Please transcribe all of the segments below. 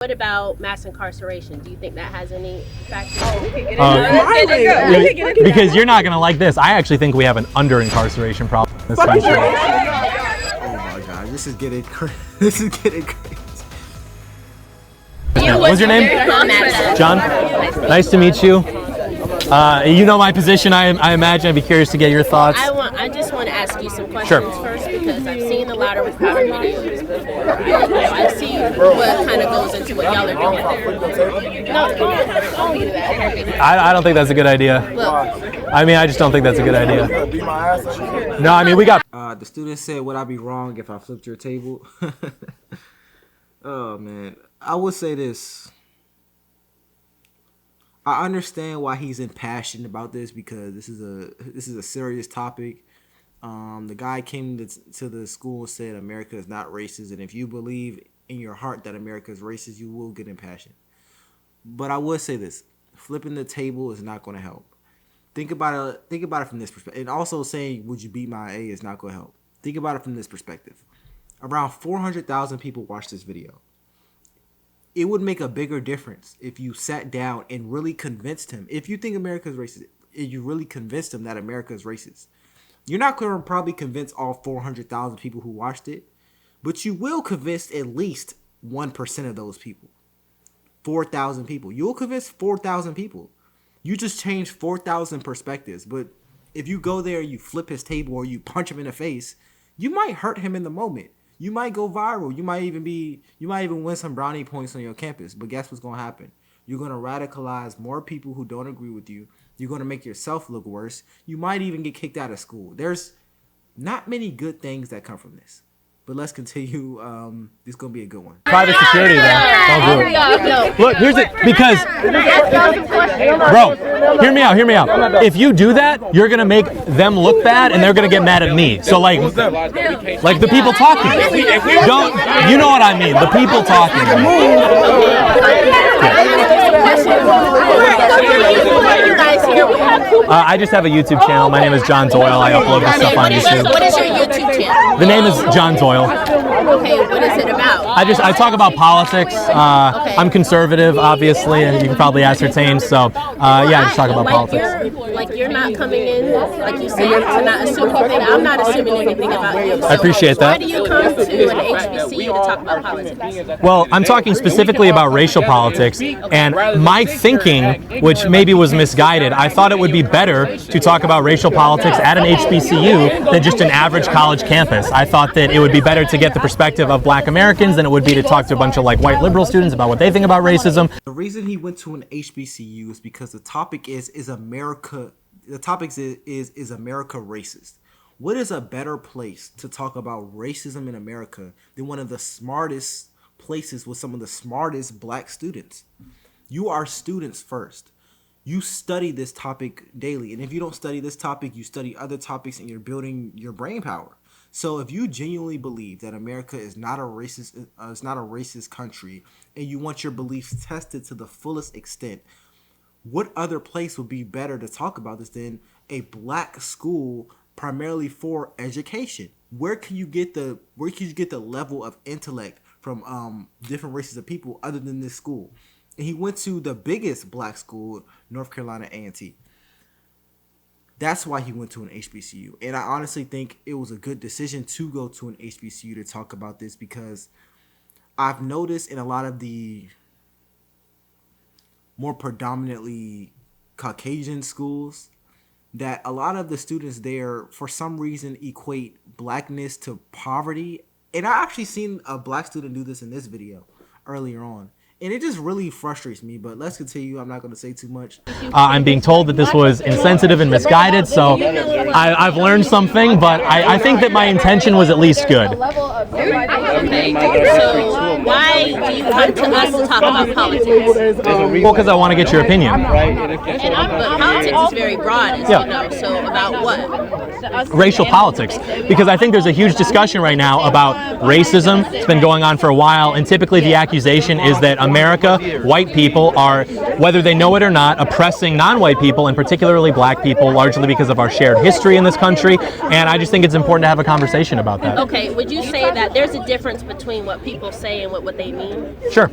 What about mass incarceration? Do you think that has any factor? Because you're not going to like this. I actually think we have an under-incarceration problem in this country. Oh my God, this is getting crazy. What's your name? John. Nice to meet you. You know my position, I imagine. I'd be curious to get your thoughts. I just want to ask you some questions first, because I've seen a lot of repowder videos before. I see what kind of goes into what y'all are doing. No, don't do that. I don't think that's a good idea. Look. I mean, I just don't think that's a good idea. No, I mean, we got... The student said, would I be wrong if I flipped your table? Oh, man. I would say this. I understand why he's impassioned about this, because this is a serious topic. The guy came to the school and said America is not racist, and if you believe in your heart that America is racist, you will get impassioned. But I would say this: flipping the table is not going to help. Think about it from this perspective, and also saying "Would you beat my A" is not going to help. Think about it from this perspective. Around 400,000 people watched this video. It would make a bigger difference if you sat down and really convinced him. If you think America is racist, if you really convinced him that America is racist, you're not going to probably convince all 400,000 people who watched it, but you will convince at least 1% of those people. 4,000 people. You'll convince 4,000 people. You just changed 4,000 perspectives. But if you go there, you flip his table, or you punch him in the face, you might hurt him in the moment. You might go viral. You might even win some brownie points on your campus. But guess what's going to happen? You're going to radicalize more people who don't agree with you. You're going to make yourself look worse. You might even get kicked out of school. There's not many good things that come from this. But let's continue. This is going to be a good one. Private security, man. Don't do it. Look, here's it. Because, bro, hear me out. If you do that, you're going to make them look bad, and they're going to get mad at me. So, like the people talking. You know what I mean. The people talking. I just have a YouTube channel. My name is John Doyle. I upload this stuff on YouTube. What is your YouTube channel? The name is John Doyle. Okay, what is it about? I talk about politics. I'm conservative, obviously, and you can probably ascertain. So, I just talk about politics. You're not coming in, like you said, to not assume anything. I'm not assuming anything about you. So I appreciate that. Why do you come to an HBCU to talk about politics? Well, I'm talking specifically about racial politics, and my thinking, which maybe was misguided, I thought it would be better to talk about racial politics at an HBCU than just an average college campus. I thought that it would be better to get the perspective of Black Americans than it would be to talk to a bunch of white liberal students about what they think about racism. The reason he went to an HBCU is because the topic is America. The topic is America racist? What is a better place to talk about racism in America than one of the smartest places with some of the smartest Black students? You are students first. You study this topic daily, and if you don't study this topic, you study other topics, and you're building your brain power. So if you genuinely believe that America is not a racist country, and you want your beliefs tested to the fullest extent, what other place would be better to talk about this than a Black school primarily for education? Where can you get the level of intellect from different races of people other than this school? And he went to the biggest Black school, North Carolina A&T. That's why he went to an HBCU. And I honestly think it was a good decision to go to an HBCU to talk about this, because I've noticed in a lot of the more predominantly Caucasian schools that a lot of the students there, for some reason, equate Blackness to poverty. And I actually seen a Black student do this in this video earlier on. And it just really frustrates me, but let's continue. I'm not going to say too much. I'm being told that this was insensitive and misguided, so I've learned something, but I think that my intention was at least good. Okay, so why do you come to us to talk about politics? Well, because I want to get your opinion. But politics is very broad, as you know, so about what? Racial politics, because I think there's a huge discussion right now about racism. It's been going on for a while, and typically the accusation is that America, white people are, whether they know it or not, oppressing non-white people, and particularly black people, largely because of our shared history in this country, and I just think it's important to have a conversation about that. Okay, would you say that there's a difference between what people say and what they mean? Sure.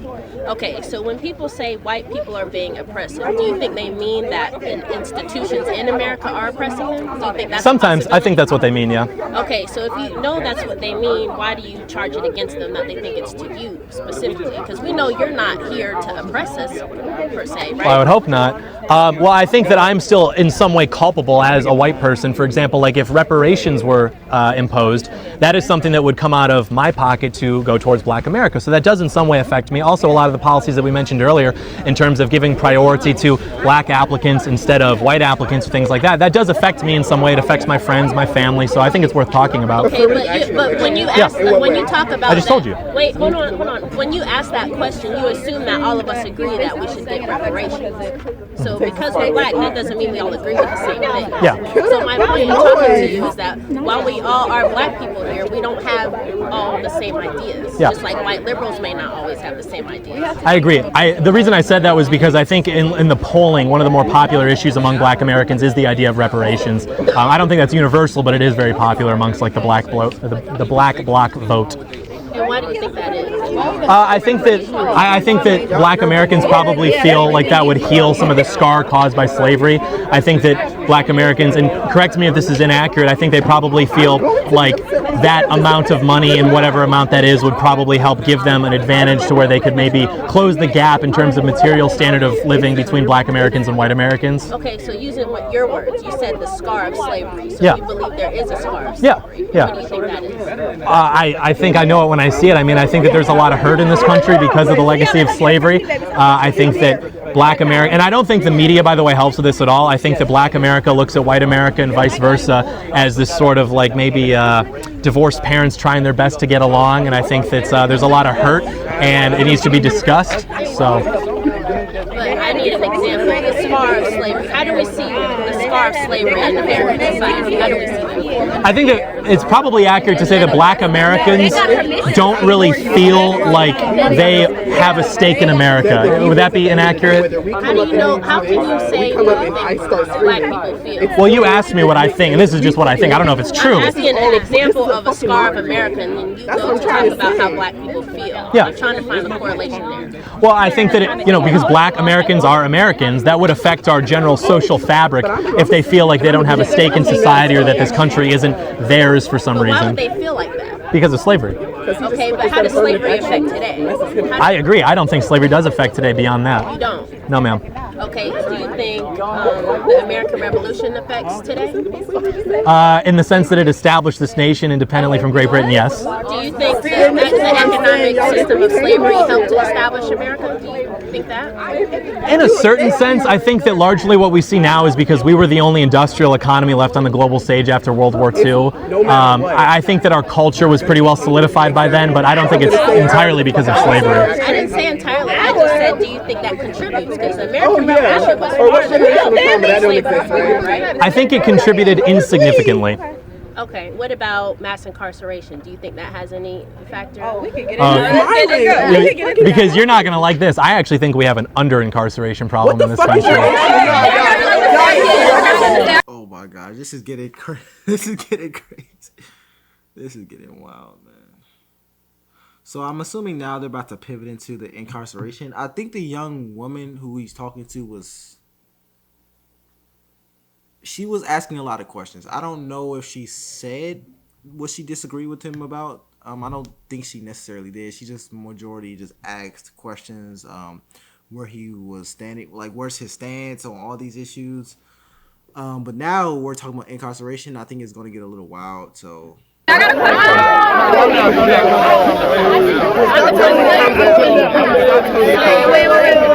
Okay, so when people say white people are being oppressive, do you think they mean that institutions in America are oppressing them? Do you think that's Sometimes I think that's what they mean, yeah. Okay, so if you know that's what they mean, why do you charge it against them that they think it's to you specifically? Because we know you're not here to oppress us, per se, right? Well, I would hope not. Well, I think that I'm still in some way culpable as a white person. For example, like if reparations were imposed, that is something that would come out of my pocket to go towards Black America. So that does in some way affect me. Also, a lot of the policies that we mentioned earlier in terms of giving priority to black applicants instead of white applicants, things like that, that does affect me in some way. It affects my friends, my family. So I think it's worth talking about. Okay, but when you ask, when you talk about I just told you. Wait, hold on. When you ask that question, you assume that all of us agree that we should get reparations. So because we're black, that doesn't mean we all agree with the same thing. Yeah. So my point in talking to you is that while we all are black people here, we don't have all the same ideas. Yeah. Just like white liberals may not always have the same ideas. I agree. The reason I said that was because I think in the polling, one of the more popular issues among black Americans is the idea of reparations. I don't think that's universal, but it is very popular amongst like the black bloc vote. And why do you think that is? I think that black Americans probably feel like that would heal some of the scar caused by slavery. I think that black Americans, and correct me if this is inaccurate, I think they probably feel like that amount of money and whatever amount that is would probably help give them an advantage to where they could maybe close the gap in terms of material standard of living between black Americans and white Americans. Okay, so using your words, you said the scar of slavery. So Yeah. you believe there is a scar of slavery. Yeah. What do you think that is? I think I know it when I see it. I mean, I think that there's a lot of hurt in this country because of the legacy of slavery. I think that black America, and I don't think the media, by the way, helps with this at all. I think that black America looks at white America and vice versa as this sort of like maybe divorced parents trying their best to get along, and I think that there's a lot of hurt and it needs to be discussed. So. But I need an example of the scar of slavery. How do we see the scar of slavery in American society? How do we see that? I think that it's probably accurate to say that black Americans don't really feel like they have a stake in America. Would that be inaccurate? How do you know? How can you say what you think black people feel? Well, you asked me what I think, and this is just what I think. I don't know if it's true. I'm asking an example of a scar of America, and then you go to talk about how black people feel. Yeah. I'm trying to find a correlation there. Well, I think that, because black Americans are Americans, that would affect our general social fabric if they feel like they don't have a stake in society or that this country isn't theirs for some But why reason. would they feel like that? Because of slavery. Okay, but how does slavery affect today? I agree. I don't think slavery does affect today beyond You that. don't. No, ma'am. Okay, do you think the American Revolution affects today? In the sense that it established this nation independently from Great Britain, yes. Do you think that the economic system of slavery helped to establish America? Do you think that? In a certain sense, I think that largely what we see now is because we were the only industrial economy left on the global stage after World War II. I think that our culture was pretty well solidified by then, but I don't think it's entirely because of slavery. I didn't say entirely. I just said, do you think that contributes? Because the American Revolution was part of the slavery, right? I think it contributed insignificantly. Okay, what about mass incarceration? Do you think that has any factor? Because you're not going to like this. I actually think we have an under-incarceration problem in this country. Oh my God, this is getting crazy. This is getting crazy. This is getting wild, man. So I'm assuming now they're about to pivot into the incarceration. I think the young woman who he's talking to she was asking a lot of questions. I don't know if she said what she disagreed with him about. I don't think she necessarily did. She just majority just asked questions where he was standing, like where's his stance on all these issues. But now we're talking about incarceration. I think it's going to get a little wild. So. I got a question.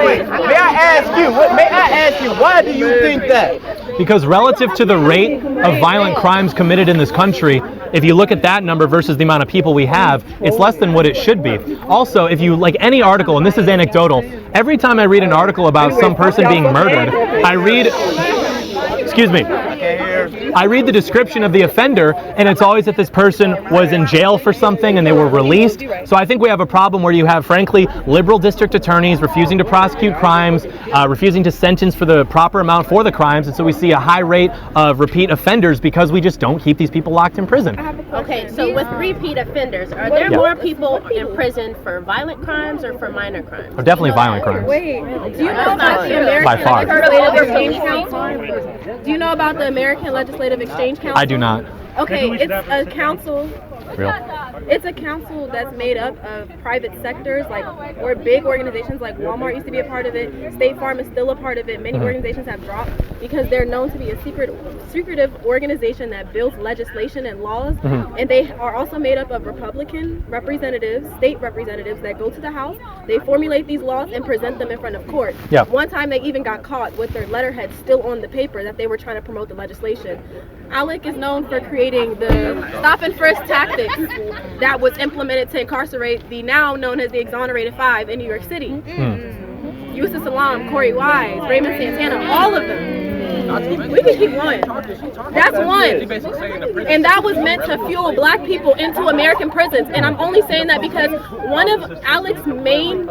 Wait. May I ask you, why do you think that? Because relative to the rate of violent crimes committed in this country, if you look at that number versus the amount of people we have, it's less than what it should be. Also, if you like any article, and this is anecdotal, every time I read an article about some person being murdered, I read, excuse me. I read the description of the offender, and it's always that this person was in jail for something and they were released. So I think we have a problem where you have, frankly, liberal district attorneys refusing to prosecute crimes, refusing to sentence for the proper amount for the crimes, and so we see a high rate of repeat offenders because we just don't keep these people locked in prison. Okay, so with repeat offenders, are there more people in prison for violent crimes or for minor crimes? Oh, definitely violent crimes. Wait, do you know about the American By far. Legislative Exchange Council? Do you know about the American Legislative Exchange Council? I do not. Okay, it's a council. Real. It's a council that's made up of private sectors, or big organizations like Walmart used to be a part of it. State Farm is still a part of it. Many organizations have dropped because they're known to be a secretive organization that builds legislation and laws. And they are also made up of Republican representatives, state representatives that go to the House. They formulate these laws and present them in front of court. Yeah. One time they even got caught with their letterhead still on the paper that they were trying to promote the legislation. ALEC is known for creating the stop and frisk tactics that was implemented to incarcerate the now known as the Exonerated Five in New York City. Yusuf Salam, Corey Wise, Raymond Santana, all of them. We can keep going. That's one. And that was meant to fuel black people into American prisons. And I'm only saying that because one of Alec's main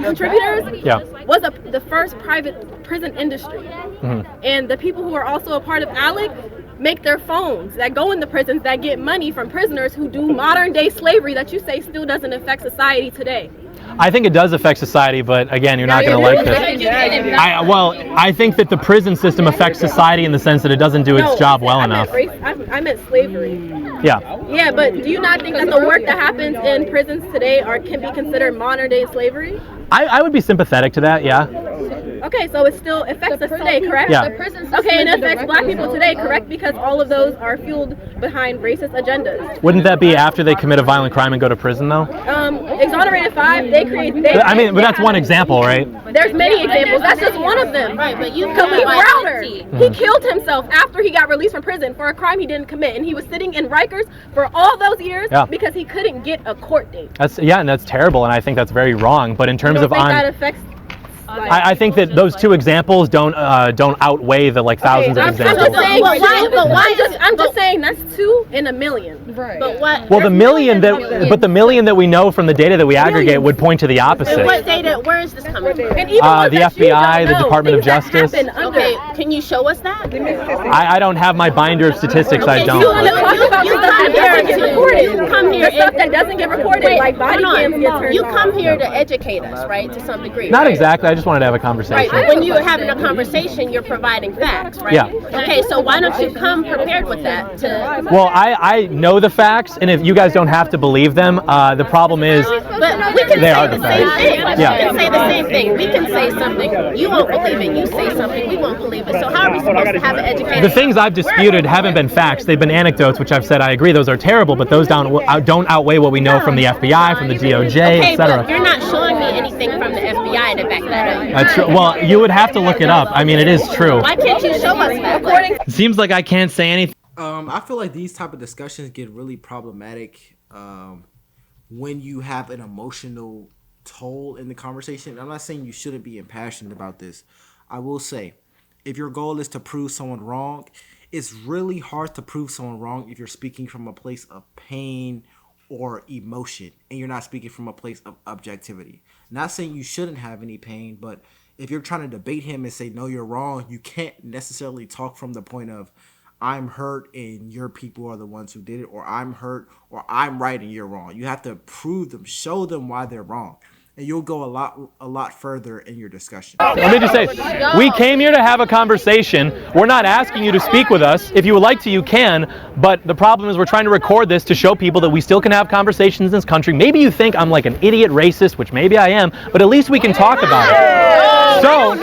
contributors was the first private prison industry. And the people who are also a part of ALEC make their phones that go in the prisons that get money from prisoners who do modern day slavery that you say still doesn't affect society today. I think it does affect society, but again, you're not going to like this. I think that the prison system affects society in the sense that it doesn't do its job well enough. I meant slavery. Yeah. Yeah, but do you not think that the work that happens in prisons today can be considered modern day slavery? I would be sympathetic to that, yeah. Okay, so it still affects us today, correct? Yeah. Okay, and it affects black people today, correct? Because all of those are fueled behind racist agendas. Wouldn't that be after they commit a violent crime and go to prison, though? Exonerated Five, but that's one example, right? There's many examples. That's just one of them. Right, but you Khalid Browder, he killed himself after he got released from prison for a crime he didn't commit, and he was sitting in Rikers for all those years because he couldn't get a court date. And that's terrible, and I think that's very wrong. But in terms of that affects. I think that those two examples don't outweigh the thousands of examples. I'm just saying that's 2 in a million. Right. But what? Well, the million that we know from the data that we aggregate would point to the opposite. And what data? Where is this coming from? The FBI, the Department of Justice. Okay, can you show us that? I don't have my binder of statistics. I don't. You want to talk about the stuff that doesn't get reported? You come here. The stuff that doesn't get reported, like body cams get turned. You come here to educate us, right? To some degree. Not exactly. I just wanted to have a conversation. Right. When you're having a conversation, you're providing facts, right? Yeah. Okay, so why don't you come prepared with that? Well, I know the facts, and if you guys don't have to believe them, the problem is but we can they say are the the same facts. thing. Yeah. We can say the same thing. We can say something. You won't believe it. You say something. We won't believe it. So how are we supposed to have an education? The things I've disputed haven't been facts. They've been anecdotes, which I've said I agree those are terrible, but those don't outweigh what we know from the FBI, from the DOJ, etc. But you're not showing me anything from the FBI to back that up. That's true. Well, you would have to look it up. I mean, it is true. Why can't you show us that? It seems like I can't say anything. I feel like these type of discussions get really problematic when you have an emotional toll in the conversation. I'm not saying you shouldn't be impassioned about this. I will say, if your goal is to prove someone wrong, it's really hard to prove someone wrong if you're speaking from a place of pain or emotion and you're not speaking from a place of objectivity. Not saying you shouldn't have any pain, but if you're trying to debate him and say, no, you're wrong, you can't necessarily talk from the point of, I'm hurt and your people are the ones who did it, or I'm hurt, or I'm right and you're wrong. You have to prove them, show them why they're wrong. And you'll go a lot further in your discussion. Let me just say, we came here to have a conversation. We're not asking you to speak with us. If you would like to, you can. But the problem is we're trying to record this to show people that we still can have conversations in this country. Maybe you think I'm like an idiot racist, which maybe I am, but at least we can talk about it. So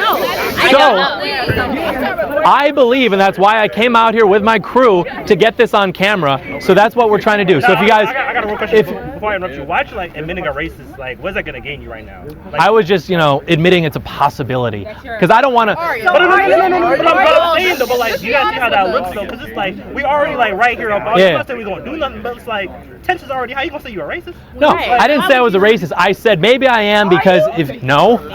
I believe, and that's why I came out here with my crew to get this on camera. So that's what we're trying to do. So if you guys, before I interrupt you, why aren't you like admitting a racist? Like, what's that gonna gain you right now? Like, I was just, admitting it's a possibility. Because I don't want to. No. But like, you gotta see how that looks though, because it's like we already like right here. I'm not saying we gonna do nothing, but it's like tension's already. How you gonna say you're a racist? No, I didn't say I was a racist. I said maybe I am because no. If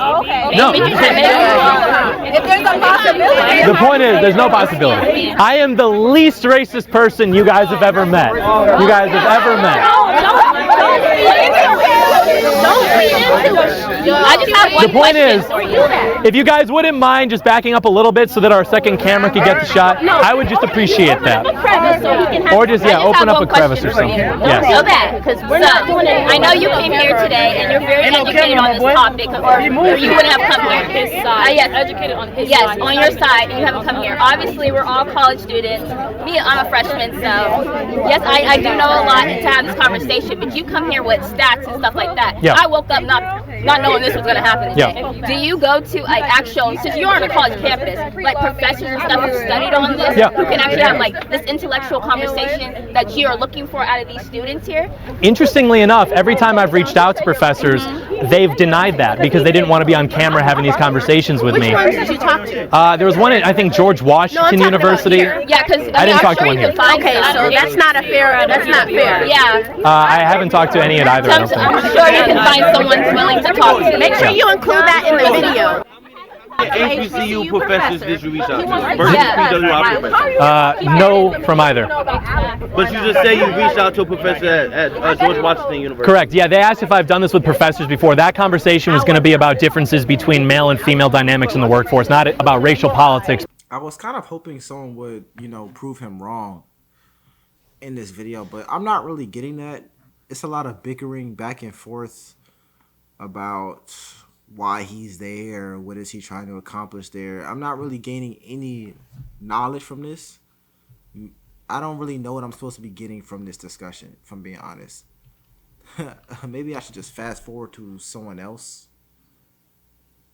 there's a possibility. The point is, there's no possibility. I am the least racist person you guys have ever met. You guys have ever met. The point is, if you guys wouldn't mind just backing up a little bit so that our second camera could get the shot, I would just appreciate that. Or just, open up a crevice or something. Yes. So that, because we're not doing it. I know you came here today and you're very educated on this topic, or you wouldn't have come here. Yes, educated on his side. Yes, on your side, and you haven't come here. Obviously, we're all college students. Me, I'm a freshman, so yes, I do know a lot to have this conversation. But you come here with stats and stuff like that. Yeah. I woke up not knowing this was going to happen today. Yeah. Do you go to like actual, since you're on a college campus, like professors and stuff who studied on this, who can actually have like this intellectual conversation that you are looking for out of these students here? Interestingly enough, every time I've reached out to professors, they've denied that because they didn't want to be on camera having these conversations with me. Which ones did you talk to? There was one at, I think, George Washington University. Yeah, because I didn't talk to one here. Okay, so that's not fair. Yeah. I haven't talked to any at either. I don't think. I'm sure you can find someone willing to talk to. Make sure you include that in the video. HBCU professors did you reach out to? No from either. But you just say you reached out to a professor at George Washington University. Correct. Yeah, they asked if I've done this with professors before. That conversation was going to be about differences between male and female dynamics in the workforce, not about racial politics. I was kind of hoping someone would, prove him wrong in this video, but I'm not really getting that. It's a lot of bickering back and forth about why he's there, what is he trying to accomplish there. I'm not really gaining any knowledge from this. I don't really know what I'm supposed to be getting from this discussion, if I'm being honest. Maybe I should just fast forward to someone else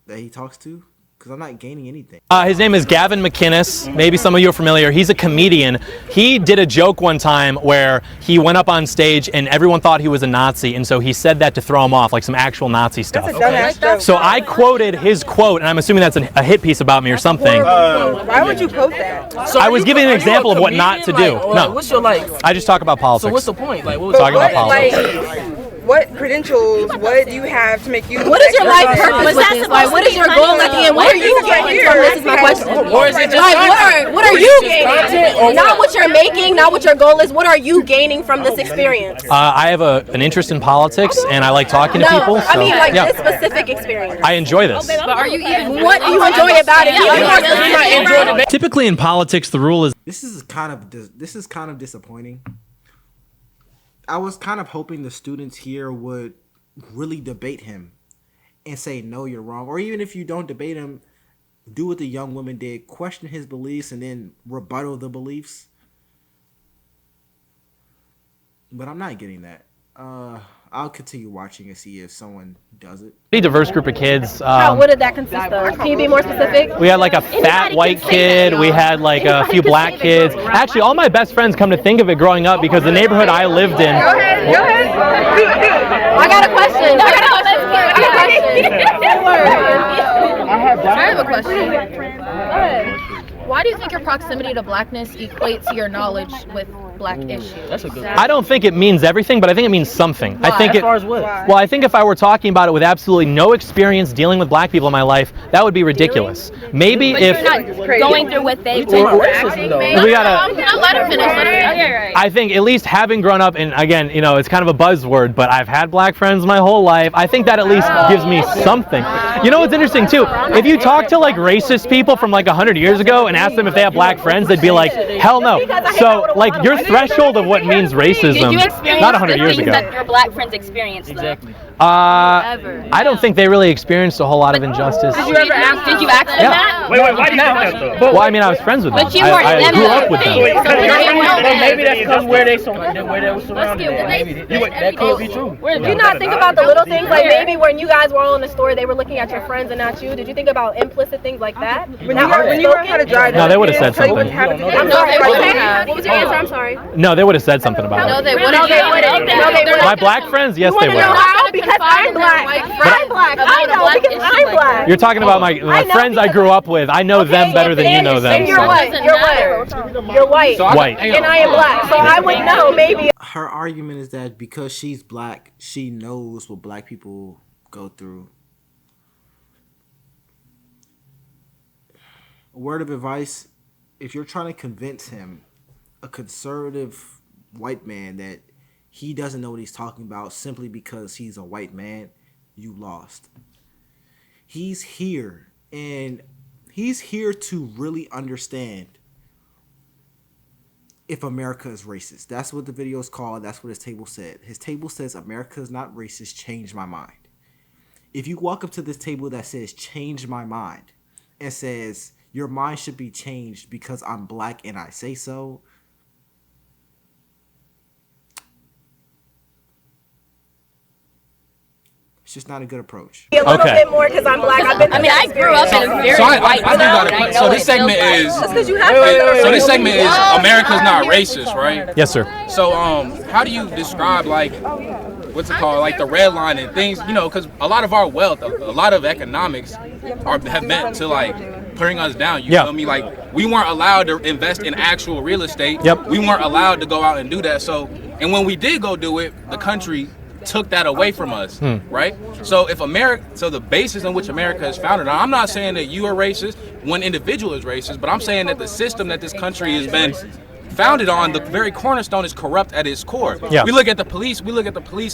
that he talks to, because I'm not gaining anything. His name is Gavin McInnes. Maybe some of you are familiar. He's a comedian. He did a joke one time where he went up on stage and everyone thought he was a Nazi, and so he said that to throw him off, like some actual Nazi stuff. So I quoted his quote, and I'm assuming that's a hit piece about me or something. Why would you quote that? So I was giving an example of what not to do. No. What's your I just talk about politics. So what's the point? Like, what was talking about politics? What credentials? What do you have to make you? What is your life purpose? What is your goal at the end? What are you gaining from this? Is my question. Or is it just what are you gaining? Not what you're making, not what your goal is. What are you gaining from this experience? I have an interest in politics, and I like talking to people. So, I mean, like this specific experience. I enjoy this. But are you even? What do you enjoy about it? Typically in politics, the rule is This is kind of disappointing. I was kind of hoping the students here would really debate him and say, no, you're wrong. Or even if you don't debate him, do what the young woman did, question his beliefs and then rebuttal the beliefs. But I'm not getting that. I'll continue watching and see if someone does it. Pretty diverse group of kids. What did that consist of? Can you be more specific? We had like a fat white kid. We had like a few black kids. Actually, all my best friends, come to think of it, growing up, because the neighborhood I lived in. Go ahead. I got a question. I have a question. Why do you think your proximity to blackness equates to your knowledge with black issues? That's a good. I don't think it means everything, but I think it means something. Why? I think As far as what? Well, I think if I were talking about it with absolutely no experience dealing with black people in my life, that would be ridiculous. Maybe But if you're not going through what they We gotta. Let her finish. I think at least having grown up, and again, it's kind of a buzzword, but I've had black friends my whole life. I think that at least gives me something. You know what's interesting too? If you talk to like racist people from like 100 years ago and ask them if they have black friends, they'd be like, hell no. So like your threshold of what means racism, Did you experience not 100 the years things ago. that your black friends experienced? Though? Exactly. I don't think they really experienced a whole lot of injustice. Did you ever ask? Did you ask them that? Wait, why do you think that though? Well, I mean, I was friends with them. But you weren't I them grew though. up with them. Well, maybe that's because where they were surrounded. That could be true. Did you not think about the little things, like maybe when you guys were all in the store, they were looking at your friends and not you? Did you think about implicit things like that? When you learn how to drive, No, they would have said something. I'm sorry. What was your answer? I'm sorry. No, they would have said something about No, it. they wouldn't. My black friends, yes, they would. How? Because I'm black. I'm black. I know because I'm black. You're talking about my friends I grew up with. I know them better than you know them. And you're white. You're white. You're white. White. And I am black. So I would know maybe. Her argument is that because she's black, she knows what black people go through. A word of advice, if you're trying to convince him, a conservative white man, that he doesn't know what he's talking about simply because he's a white man, you lost. He's here, and he's here to really understand if America is racist. That's what the video is called. That's what his table said. His table says, America is not racist, change my mind. If you walk up to this table that says, change my mind, and says, your mind should be changed because I'm black and I say so, it's just not a good approach. A little bit more because I'm black. I grew up in a very white town. So this segment is. So this segment is America's not racist, right? Yes, sir. So how do you describe like what's it called, like the red line and things? You know, because a lot of our wealth, a lot of economics, have meant to like putting us down. You feel me? Like we weren't allowed to invest in actual real estate. Yep. We weren't allowed to go out and do that. So and when we did go do it, the country took that away from us, right? So if the basis on which America is founded on, I'm not saying that you are racist, one individual is racist, but I'm saying that the system that this country has been founded on, the very cornerstone is corrupt at its core. Yeah. We look at the police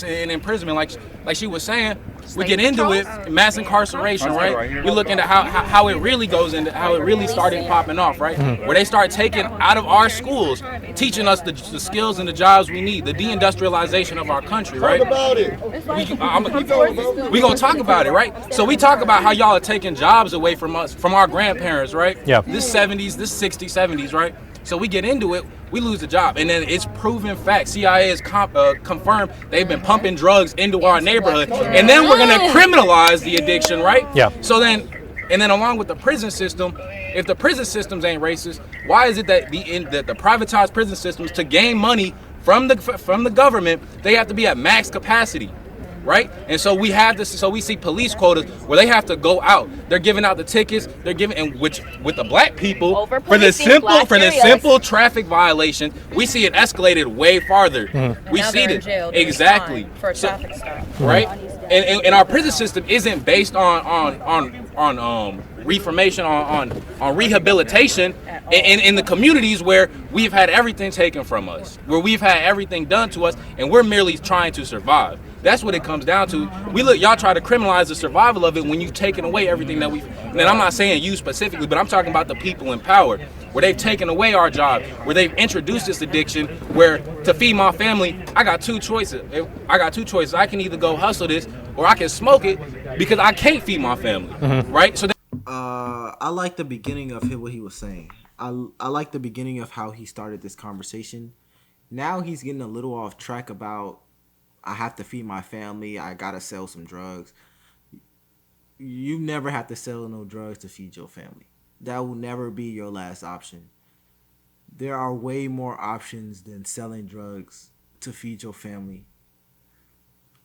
and imprisonment, like she was saying, we get into it, mass incarceration, right? We look into how it really goes into, how it really started popping off, right? Where they start taking out of our schools, teaching us the skills and the jobs we need, the deindustrialization of our country, right? Talk about it. We gonna talk about it, right? So we talk about how y'all are taking jobs away from us, from our grandparents, right? Yeah. This 70s, this 60s, 70s, right? So we get into it, we lose the job, and then it's proven fact. CIA has confirmed they've been pumping drugs into our neighborhood, and then we're gonna criminalize the addiction, right? Yeah. So then, and then along with the prison system, if the prison systems ain't racist, why is it that the privatized prison systems, to gain money from the government, they have to be at max capacity? Right? And so we have this, so we see police quotas where they have to go out. They're giving out the tickets, they're giving, and which with the black people, for the simple traffic violation, we see it escalated way farther. We see it. Exactly. For a traffic stop. Right? And our prison system isn't based on reformation, on rehabilitation in the communities where we've had everything taken from us, where we've had everything done to us, and we're merely trying to survive. That's what it comes down to. Y'all try to criminalize the survival of it when you've taken away everything that and I'm not saying you specifically, but I'm talking about the people in power, where they've taken away our job, where they've introduced this addiction, where to feed my family, I got two choices. I can either go hustle this, or I can smoke it because I can't feed my family, right? So I like the beginning of what he was saying. I like the beginning of how he started this conversation. Now he's getting a little off track about, I have to feed my family, I gotta sell some drugs. You never have to sell no drugs to feed your family. That will never be your last option. There are way more options than selling drugs to feed your family.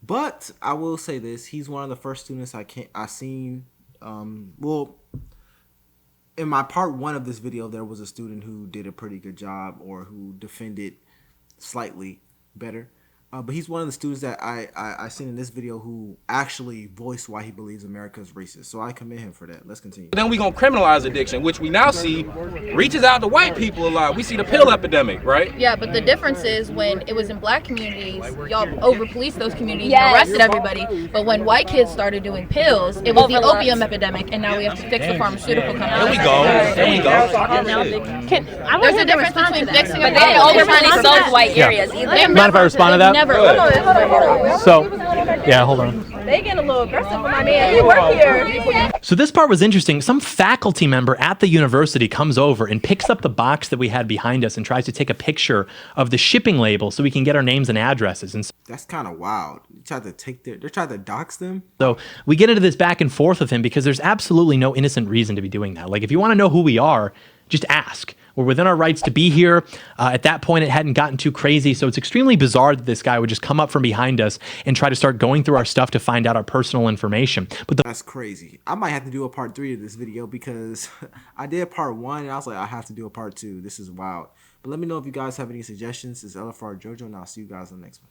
But I will say this, he's one of the first students I seen. Well, in my part 1 of this video, there was a student who did a pretty good job, or who defended slightly better. But he's one of the students that I seen in this video who actually voiced why he believes America is racist. So I commend him for that. Let's continue. then we're going to criminalize addiction, which we now see reaches out to white people a lot. We see the pill epidemic, right? Yeah, but the difference is when it was in black communities, y'all over-policed those communities and arrested everybody. But when white kids started doing pills, it was the opium epidemic, and now we have to fix the pharmaceutical companies. There we go. There's a difference between fixing a But they didn't overpolice those white areas either. Mind if I respond to that? never. Hold on. So, yeah, hold on. They getting a little aggressive with my man. He work here. So this part was interesting. Some faculty member at the university comes over and picks up the box that we had behind us and tries to take a picture of the shipping label so we can get our names and addresses. And That's kind of wild. They're trying to dox them. so we get into this back and forth with him because there's absolutely no innocent reason to be doing that. Like, if you want to know who we are, just ask. We're within our rights to be here. At that point, it hadn't gotten too crazy, so it's extremely bizarre that this guy would just come up from behind us and try to start going through our stuff to find out our personal information. But That's crazy. I might have to do a part 3 of this video because I did part 1 and I was like, I have to do a part 2. This is wild. But let me know if you guys have any suggestions. It's LFR Jojo, and I'll see you guys on the next one.